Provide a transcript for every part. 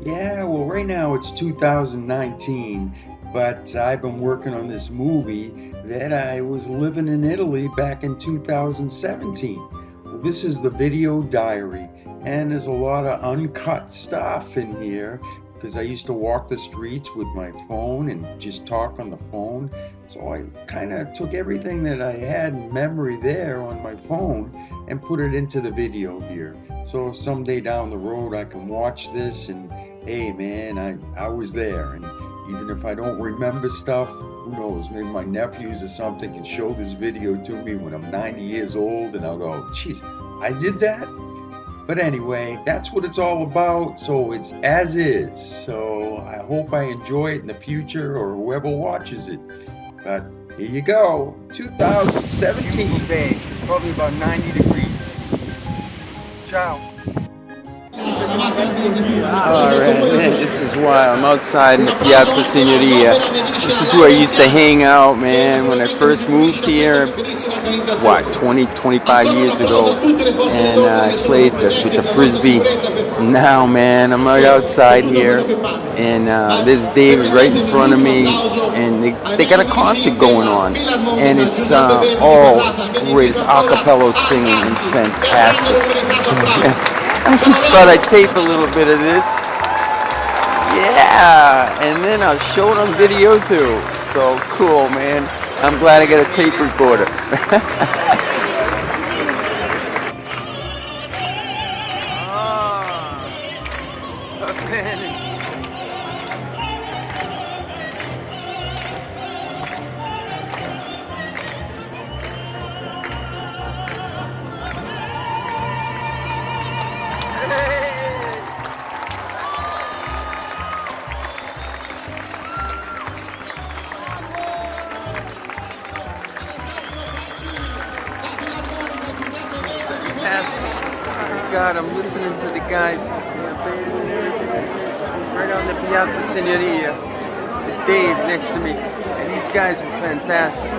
Yeah, well, right now it's 2019, but I've been working on this movie that I was living in Italy back in 2017. Well, this is the video diary, and there's a lot of uncut stuff in here because I used to walk the streets with my phone and just talk on the phone. So I kind of took everything that I had in memory there on my phone and put it into the video here. So someday down the road I can watch this and hey man, I was there, and even if I don't remember stuff, who knows, maybe my nephews or something can show this video to me when I'm 90 years old and I'll go, geez, I did that? But anyway, that's what it's all about, so it's as is. So I hope I enjoy it in the future or whoever watches it. But here you go, 2017. Beautiful day. It's probably about 90 degrees. Ciao. Alright, man, this is wild. I'm outside in the Piazza Signoria. This is where I used to hang out, man, when I first moved here, what, 20, 25 years ago. And I played with the Frisbee. Now, man, I'm right outside here. And there's David right in front of me. And they got a concert going on. And it's all great. It's a cappella singing. It's fantastic. I just thought I'd tape a little bit of this. Yeah, and then I'll show it on video too. So cool, man. I'm glad I got a tape recorder. God, I'm listening to the guys right on the Piazza Signoria. There's Dave next to me, and these guys were fantastic.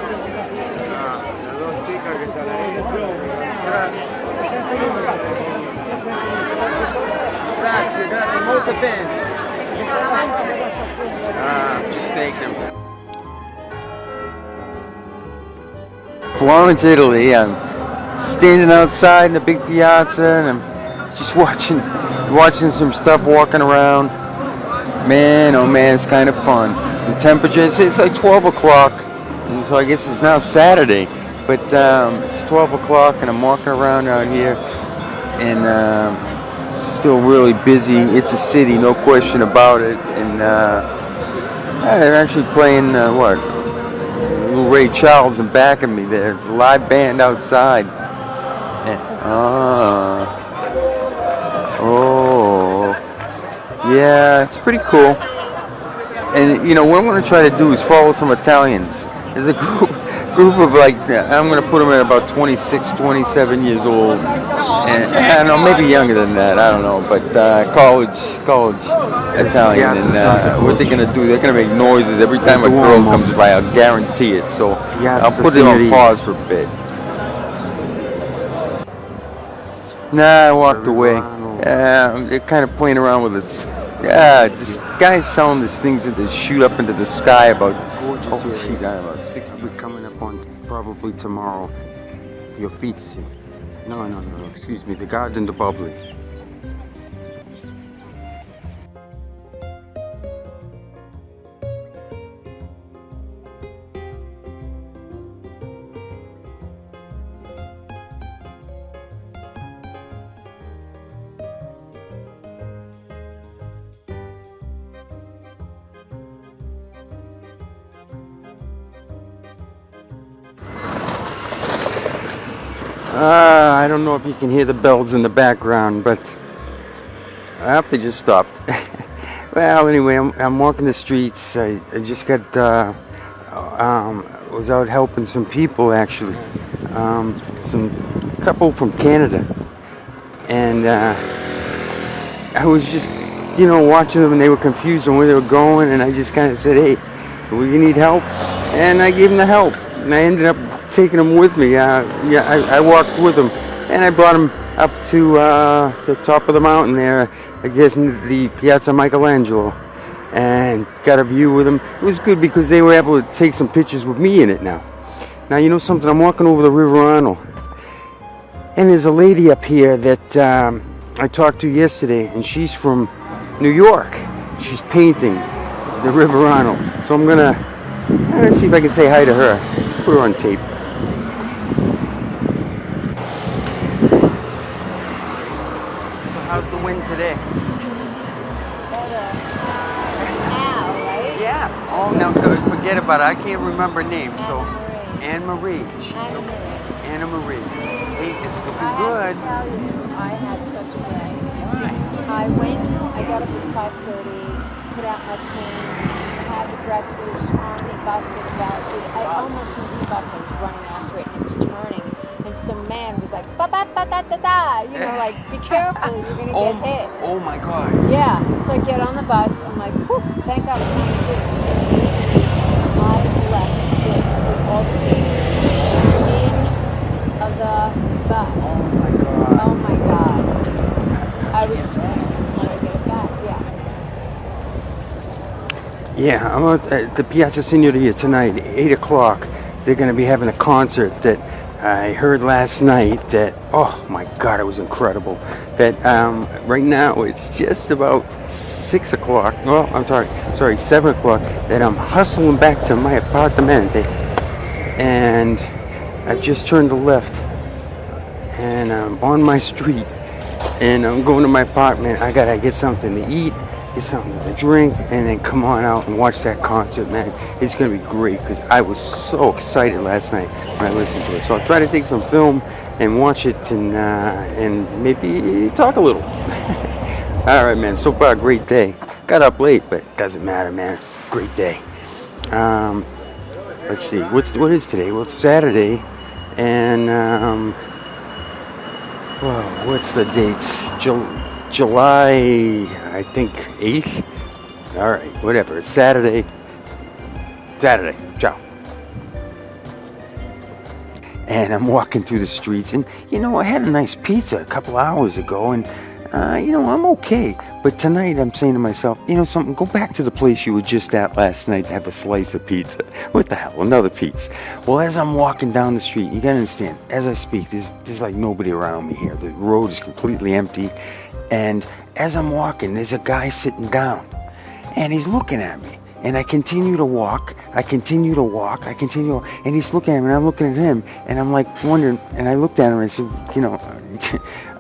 Just thank them. Florence, Italy. I'm standing outside in the big piazza, and I'm just watching some stuff, walking around. Man, oh man, it's kind of fun. The temperature, it's like 12 o'clock, and so I guess it's now Saturday, but it's 12 o'clock, and I'm walking around out here, and still really busy. It's a city, no question about it, and they're actually playing, little Ray Charles in back of me there. It's a live band outside. Yeah, it's pretty cool. And you know what I'm going to try to do is follow some Italians. There's a group of like, I'm going to put them at about 26, 27 years old, and I don't know, maybe younger than that, I don't know, but college Italian, and what they're going to do, they're going to make noises every time a girl comes by, I'll guarantee it, so I'll put it on pause for a bit. Nah, I walked away. They're kind of playing around with this. This guy's selling these things that shoot up into the sky about, about 60. We're coming up on probably tomorrow. The Uffizi. No, excuse me, the Garden de Public. I don't know if you can hear the bells in the background, but I have to just stop. Well, anyway, I'm walking the streets. I just got was out helping some people actually, some couple from Canada, and I was just watching them, and they were confused on where they were going, and I just kind of said, "Hey, we need help," and I gave them the help, and I ended up taking them with me. I walked with them, and I brought them up to the top of the mountain there. I guess, the Piazza Michelangelo, and got a view with them. It was good because they were able to take some pictures with me in it now. Now, you know something? I'm walking over the River Arno, and there's a lady up here that I talked to yesterday, and she's from New York. She's painting the River Arno. So I'm gonna see if I can say hi to her. Put her on tape. So how's the wind today? Yeah. Oh, no, forget about it. I can't remember names. So, Anne Marie. Anna Marie. Hey, it's looking good. I have to tell you, I had such a day. I got up at 5:30, put out my paints, had the breakfast on the bus at about 8. I almost missed the bus. I was running after it and it was turning. And some man was like, ba ba ba da da da, you know, like, be careful, you're going to get hit. Oh my God. Yeah, so I get on the bus, I'm like, whew, thank God it's not good. I left this with all the papers in the bus. Oh my God. Oh my God. I was, when I get it back, yeah. Yeah, I'm at the Piazza Signoria tonight, 8 o'clock. They're going to be having a concert that I heard last night that, oh my God, it was incredible. That right now it's just about 6 o'clock. Well, I'm sorry, 7 o'clock. That I'm hustling back to my apartment. And I've just turned the left. And I'm on my street. And I'm going to my apartment. I got to get something to eat, get something to drink, and then come on out and watch that concert, man. It's going to be great because I was so excited last night when I listened to it. So I'll try to take some film and watch it and maybe talk a little. All right, man. So far, great day. Got up late, but it doesn't matter, man. It's a great day. Let's see. What is today? Well, it's Saturday, and what's the dates? July, I think 8th. All right, whatever. It's Saturday. Ciao. And I'm walking through the streets, and you know, I had a nice pizza a couple hours ago, and you know, I'm okay. But tonight I'm saying to myself, you know something, go back to the place you were just at last night to have a slice of pizza. What the hell, another piece. Well, as I'm walking down the street, you gotta understand, as I speak, there's like nobody around me here. The road is completely empty. And as I'm walking, there's a guy sitting down, and he's looking at me. And I continue to walk, and he's looking at me, and I'm looking at him, and I'm like wondering, and I looked at him and I said, you know,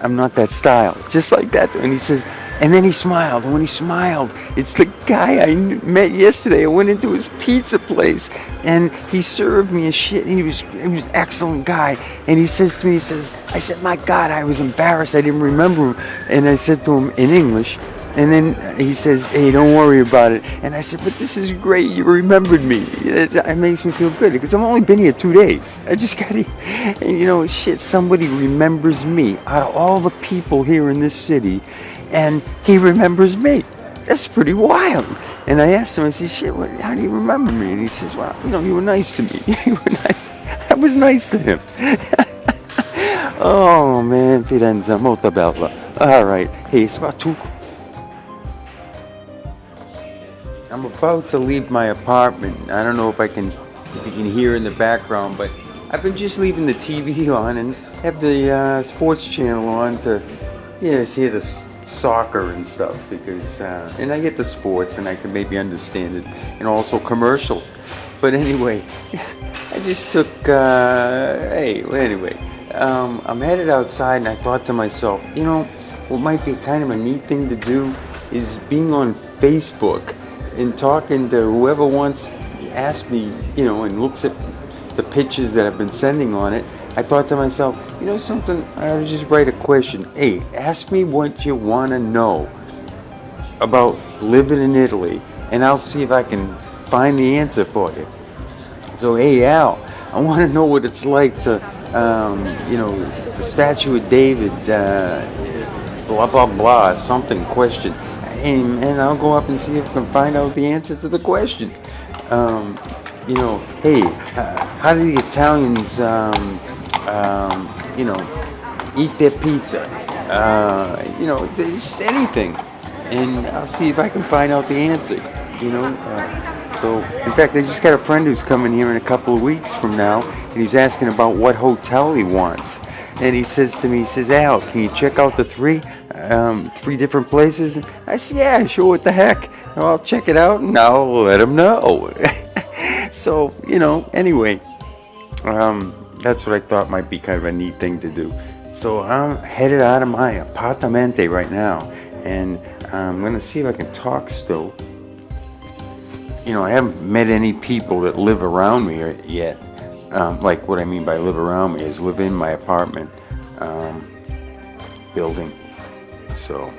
I'm not that style, just like that. And he says, and then he smiled, and when he smiled, it's the guy I met yesterday. I went into his pizza place, and he served me a shit, and he was an excellent guy. And he says to me, I said, my God, I was embarrassed, I didn't remember him. And I said to him in English, and then he says, hey, don't worry about it. And I said, but this is great, you remembered me. It makes me feel good, because I've only been here 2 days. I just got here, and you know, shit, somebody remembers me out of all the people here in this city, and he remembers me. That's pretty wild. And I asked him, I said, shit, how do you remember me? And he says, well, you know, you were nice to me. You were nice. I was nice to him. Oh, man, Firenze, molto bella. All right, hey, it's about 2. I'm about to leave my apartment. I don't know if you can hear in the background, but I've been just leaving the TV on and have the sports channel on to, you know, see the soccer and stuff, because and I get the sports and I can maybe understand it, and also commercials. But anyway, I just took I'm headed outside, and I thought to myself, you know, what might be kind of a neat thing to do is being on Facebook and talking to whoever wants to ask me, you know, and looks at the pictures that I've been sending on it. I thought to myself, you know something, I ought to just write a question. Hey, ask me what you want to know about living in Italy, and I'll see if I can find the answer for you. So, hey, Al, I want to know what it's like to, you know, the Statue of David, blah, blah, blah, something, question. And I'll go up and see if I can find out the answer to the question. You know, hey, how do the Italians, you know, eat their pizza? You know, it's anything. and I'll see if I can find out the answer. You know. So, in fact, I just got a friend who's coming here in a couple of weeks from now, and he's asking about what hotel he wants. And he says to me, he says, Al, can you check out the three different places? And I said, yeah, sure, what the heck? Well, I'll check it out and I'll let him know. So, you know, anyway, that's what I thought might be kind of a neat thing to do. So I'm headed out of my apartamente right now, and I'm going to see if I can talk still. You know, I haven't met any people that live around me yet. Like, what I mean by live around me is live in my apartment building. So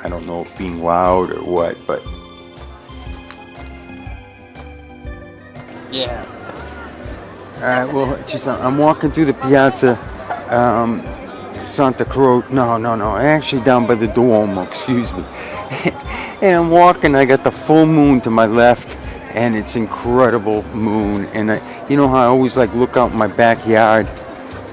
I don't know if being loud or what, but yeah. All right. Well, just I'm walking through the Piazza Santa Croce. No. Actually, down by the Duomo. Excuse me. And I'm walking. I got the full moon to my left, and it's incredible moon. And you know how I always like look out in my backyard,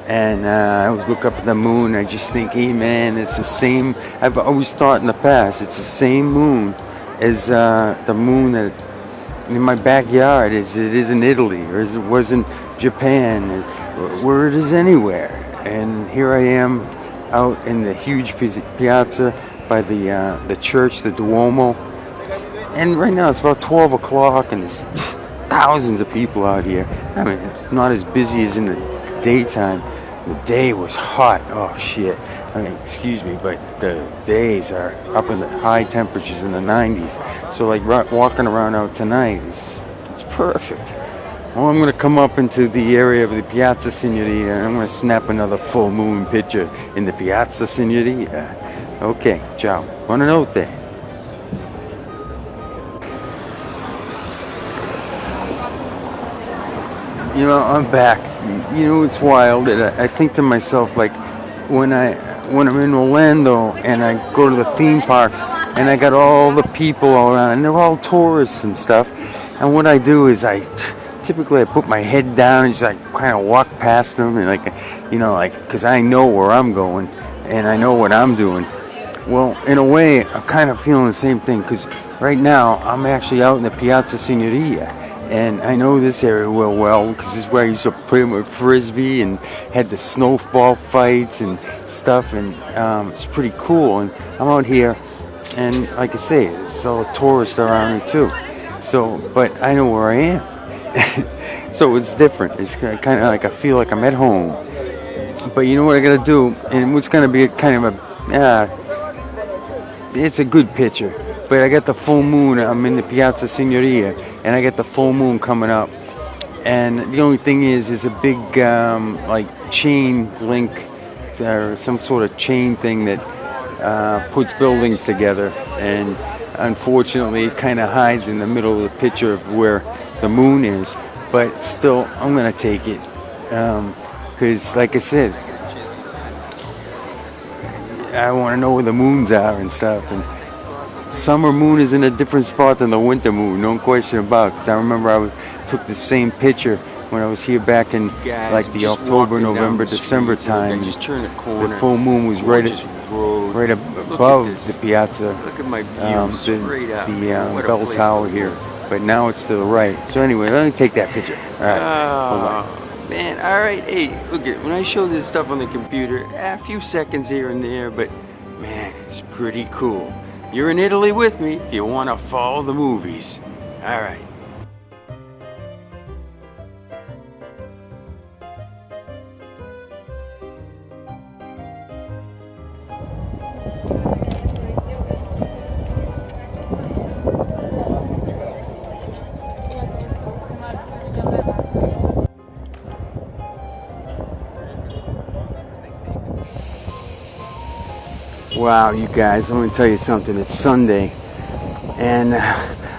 and I always look up at the moon. I just think, hey man, it's the same. I've always thought in the past it's the same moon as the moon that in my backyard as it is in Italy, or as it was in Japan, where it is anywhere. And here I am out in the huge piazza by the church, the Duomo. And right now it's about 12 o'clock and there's thousands of people out here. I mean, it's not as busy as in the daytime. The day was hot. Oh shit. I mean, excuse me, but the days are up in the high temperatures in the 90s. So like walking around out tonight, it's perfect. Well, I'm going to come up into the area of the Piazza Signoria, and I'm going to snap another full moon picture in the Piazza Signoria. Okay, ciao. Buonanotte. You know, I'm back. You know, it's wild. I think to myself, like, when I'm in Orlando and I go to the theme parks and I got all the people all around and they're all tourists and stuff. And what I do is typically I put my head down and just like kind of walk past them and like, you know, like, because I know where I'm going and I know what I'm doing. Well, in a way, I'm kind of feeling the same thing because right now I'm actually out in the Piazza Signoria. And I know this area well because this is where I used to play with frisbee and had the snowball fights and stuff, and it's pretty cool. And I'm out here, and like I say, there's all tourists around me too. So, but I know where I am, so it's different. It's kind of like I feel like I'm at home. But you know what I gotta do, and what's gonna be a kind of it's a good picture. But I got the full moon. I'm in the Piazza Signoria, and I got the full moon coming up. And the only thing is a big like chain link, or some sort of chain thing that puts buildings together. And unfortunately, it kind of hides in the middle of the picture of where the moon is. But still, I'm gonna take it because, like I said, I want to know where the moons are and stuff. And summer moon is in a different spot than the winter moon, no question about it. Because I remember I took the same picture when I was here back in like the October, November, December time. Just turn a corner. The full moon was right above the piazza, Look at my view straight up. the bell tower here. But now it's to the right. So anyway, let me take that picture. All right, hold on. Man, all right. Hey, look at when I show this stuff on the computer, a few seconds here and there, but man, it's pretty cool. You're in Italy with me if you want to follow the movies. All right. Wow, you guys, I'm going to tell you something. It's Sunday, and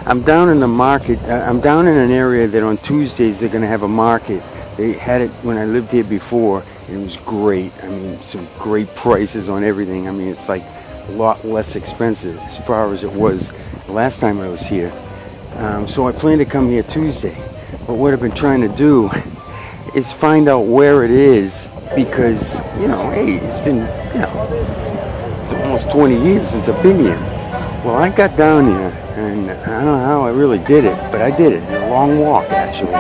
I'm down in the market. I'm down in an area that on Tuesdays they're going to have a market. They had it when I lived here before, and it was great. I mean, some great prices on everything. I mean, it's like a lot less expensive as far as it was the last time I was here. So I plan to come here Tuesday. But what I've been trying to do is find out where it is because, you know, hey, it's been, you know, almost 20 years since I've been here. Well, I got down here, and I don't know how I really did it, but I did it. A long walk, actually.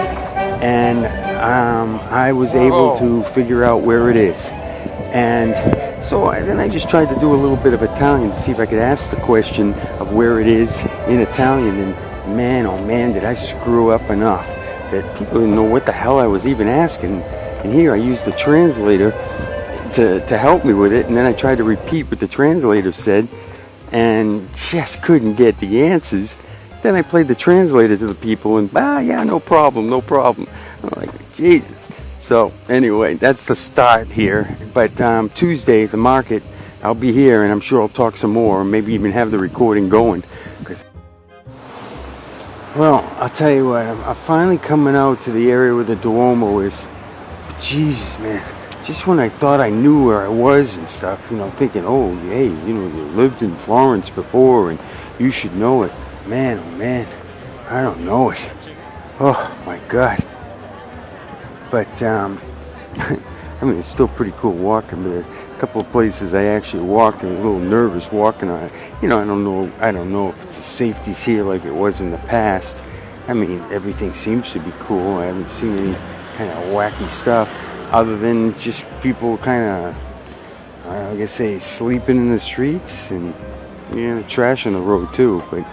And I was able to figure out where it is. And then I just tried to do a little bit of Italian to see if I could ask the question of where it is in Italian. And man, oh man, did I screw up enough that people didn't know what the hell I was even asking. And here I used the translator to help me with it. And then I tried to repeat what the translator said and just couldn't get the answers. Then I played the translator to the people and, yeah, no problem, no problem. I'm like, Jesus. So anyway, that's the start here. But Tuesday, the market, I'll be here and I'm sure I'll talk some more, or maybe even have the recording going. Well, I'll tell you what, I'm finally coming out to the area where the Duomo is. But Jesus, man, just when I thought I knew where I was and stuff, thinking, oh, hey, you lived in Florence before and you should know it. Man, oh man, I don't know it. Oh my God. But, I mean, it's still pretty cool walking, but a couple of places I actually walked and was a little nervous walking on it. I don't know if the safety's here like it was in the past. I mean, everything seems to be cool. I haven't seen any kind of wacky stuff other than just people kind of, I guess sleeping in the streets and, trash on the road too, but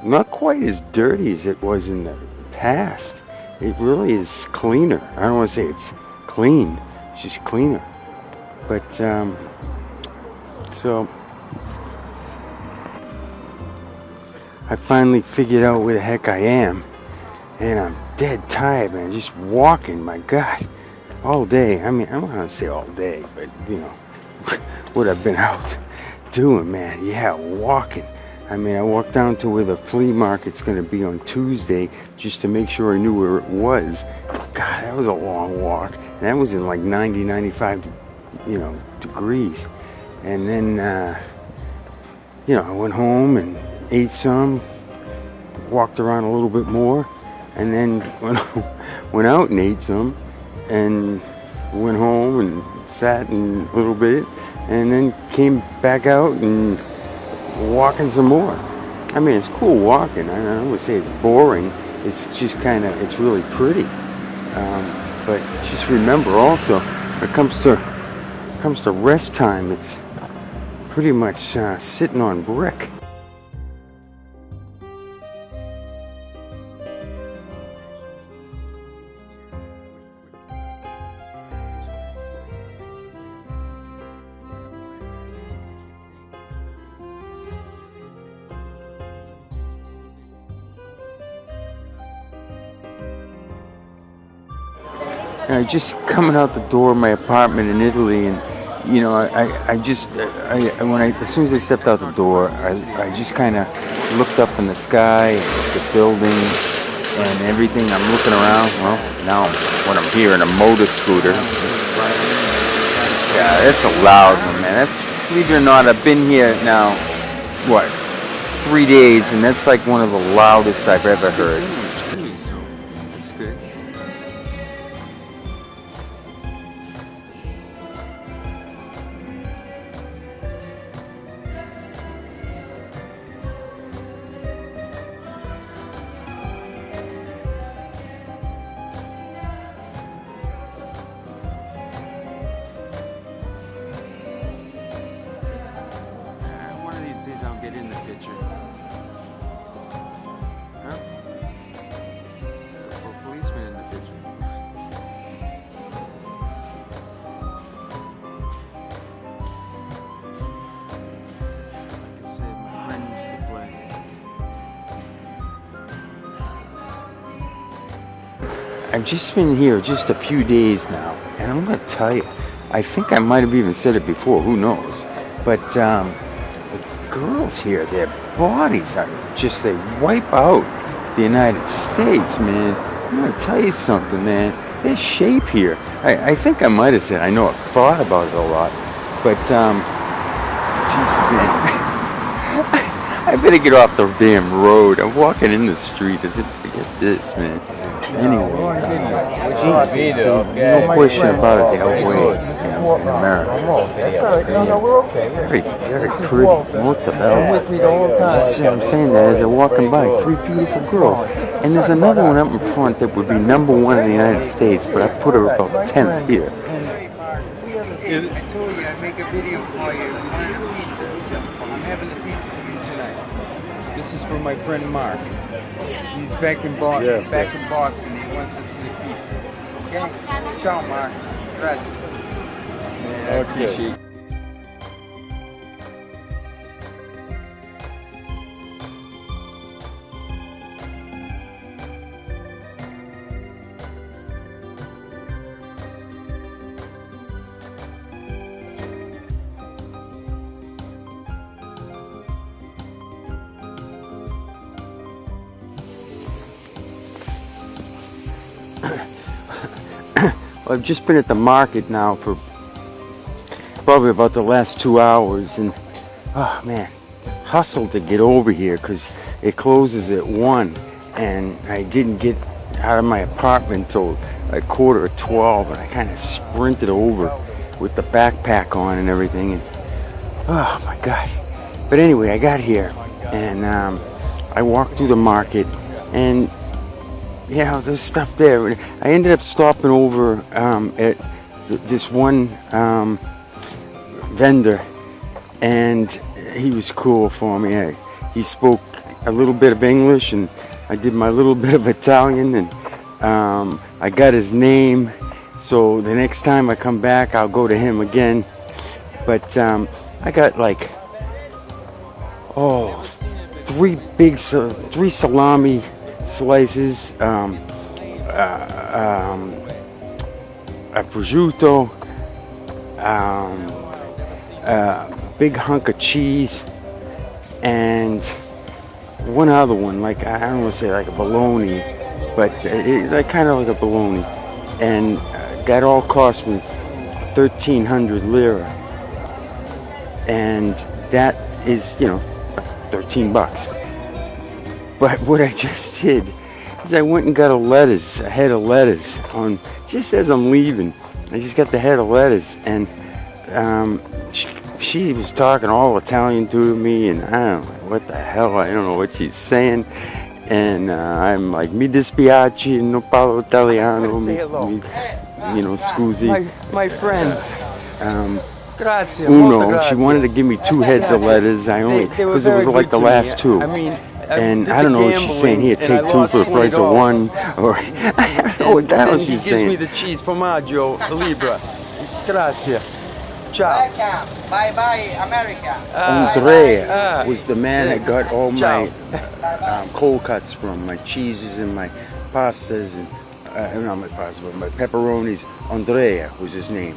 not quite as dirty as it was in the past. It really is cleaner. I don't want to say it's clean. It's just cleaner. But, so I finally figured out where the heck I am. And I'm dead tired, man. Just walking, my God. All day. I mean, I don't want to say all day, but, what I've been out doing, man. Yeah, walking. I mean, I walked down to where the flea market's going to be on Tuesday just to make sure I knew where it was. God, that was a long walk. And that was in like 90, 95, degrees. And then, I went home and ate some, walked around a little bit more, and then went out and ate some, and went home and sat in a little bit, and then came back out and walking some more. I mean, it's cool walking. I don't would say it's boring. It's just it's really pretty. But just remember also, when it comes to rest time, it's pretty much sitting on brick. Just coming out the door of my apartment in Italy, and as soon as I stepped out the door, I just kind of looked up in the sky, the building, and everything. I'm looking around. Well, now when I'm here in a motor scooter, yeah, it's a loud one, man. Believe it or not, I've been here now, 3 days, and that's like one of the loudest I've ever heard. That's good. I'll get in the picture. Huh? Or policeman in the picture. Like I said, my friend used to play. I've just been here just a few days now, and I'm gonna tell you, I think I might have even said it before, who knows? But girls here, their bodies are just, they wipe out the United States, man. I'm gonna tell you something, man. Their shape here, I think I might have said, I know I've thought about it a lot, but Jesus, man. I better get off the damn road. I'm walking in the street as if, forget this, man. Anyway, no question about it, they outweigh in America. That's all right. No, we're okay. Very, very pretty. What the hell? With me the whole time. I'm saying that as they're walking by, 3 beautiful girls. And there's another one up in front that would be #1 in the United States, but I put her about 10th here. I told you I'd make a video for you. It's mine a pizza. I'm having the pizza for you tonight. This is for my friend Mark. He's back in Boston. Back in Boston. He wants to see the pizza. Okay? Ciao, Mark. Grazie. Yeah, I appreciate it. I've just been at the market now for probably about the last 2 hours, and oh man, hustled to get over here because it closes at 1, and I didn't get out of my apartment until like 11:45, and I kind of sprinted over with the backpack on and everything, and oh my god. But anyway, I got here, and I walked through the market, and yeah, there's stuff there. I ended up stopping over at this one vendor, and he was cool for me. He spoke a little bit of English, and I did my little bit of Italian, and I got his name. So the next time I come back, I'll go to him again. But I got like, three salami slices, a prosciutto, a big hunk of cheese, and one other one, like I don't want to say like a bologna, but like kind of like a bologna, and that all cost me 1,300 lira, and that is, you know, 13 bucks. But what I just did is I went and got a head of lettuce on, just as I'm leaving. I just got the head of lettuce, and she was talking all Italian to me, and I don't know what the hell, I don't know what she's saying. And I'm like, mi dispiace, non parlo italiano, you know, scusi. My friends. Grazie. Uno, she wanted to give me 2 heads of lettuce. I only, because it was like the last 2. I mean, and I don't know if she's saying, here, take 2 for the price of 1, or I don't know what the hell she's saying. He gives me the cheese, formaggio, libra. Grazie. Ciao. Welcome. Bye bye, America. Andrea was the man that got all my cold cuts from, my cheeses and my pastas, and not my pasta, but my pepperonis. Andrea was his name.